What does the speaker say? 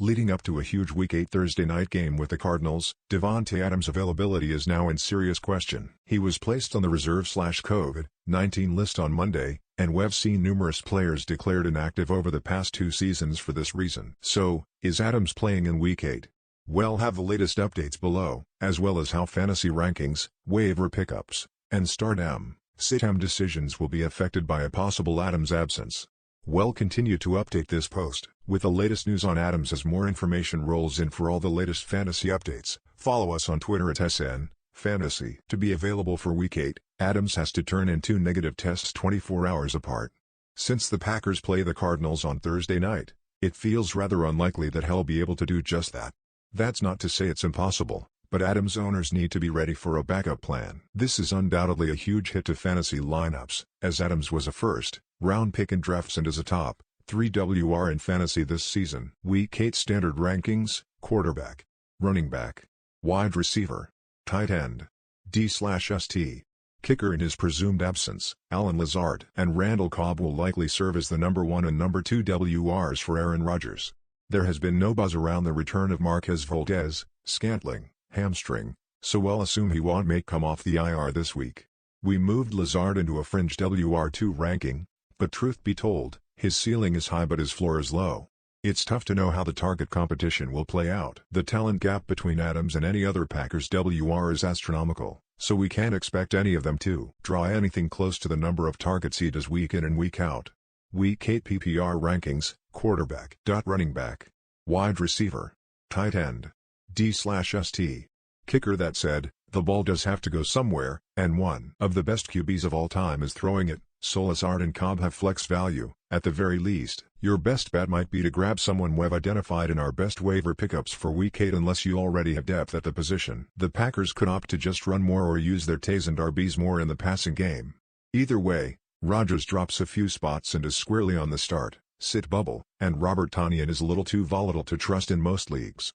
Leading up to a huge Week 8 Thursday night game with the Cardinals, Davante Adams' availability is now in serious question. He was placed on the reserve/COVID-19 list on Monday, and we've seen numerous players declared inactive over the past 2 seasons for this reason. So, is Adams playing in Week 8? We'll have the latest updates below, as well as how fantasy rankings, waiver pickups, and start-sit-em decisions will be affected by a possible Adams absence. We'll continue to update this post with the latest news on Adams as more information rolls in. For all the latest fantasy updates, follow us on Twitter at SNFantasy. To be available for Week 8, Adams has to turn in 2 negative tests 24 hours apart. Since the Packers play the Cardinals on Thursday night, it feels rather unlikely that he'll be able to do just that. That's not to say it's impossible, but Adams owners need to be ready for a backup plan. This is undoubtedly a huge hit to fantasy lineups, as Adams was a first-round pick in drafts and is a top 3 WR in fantasy this season. Week 8 standard rankings: quarterback, running back, wide receiver, tight end, D/ST. Kicker. In his presumed absence, Allen Lazard and Randall Cobb will likely serve as the number 1 and number 2 WRs for Aaron Rodgers. There has been no buzz around the return of Marquez Valdes-Scantling, hamstring, so we'll assume he won't come off the IR this week. We moved Lazard into a fringe WR2 ranking, but truth be told, his ceiling is high but his floor is low. It's tough to know how the target competition will play out. The talent gap between Adams and any other Packers WR is astronomical, so we can't expect any of them to draw anything close to the number of targets he does week in and week out. Week 8 PPR rankings: quarterback, running back, wide receiver, tight end, D/ST. Kicker. That said, the ball does have to go somewhere, and one of the best QBs of all time is throwing it, so Lazard and Cobb have flex value. At the very least, your best bet might be to grab someone we've identified in our best waiver pickups for Week 8 unless you already have depth at the position. The Packers could opt to just run more or use their Tays and RBs more in the passing game. Either way, Rodgers drops a few spots and is squarely on the start-sit bubble, and Robert Tonyan is a little too volatile to trust in most leagues.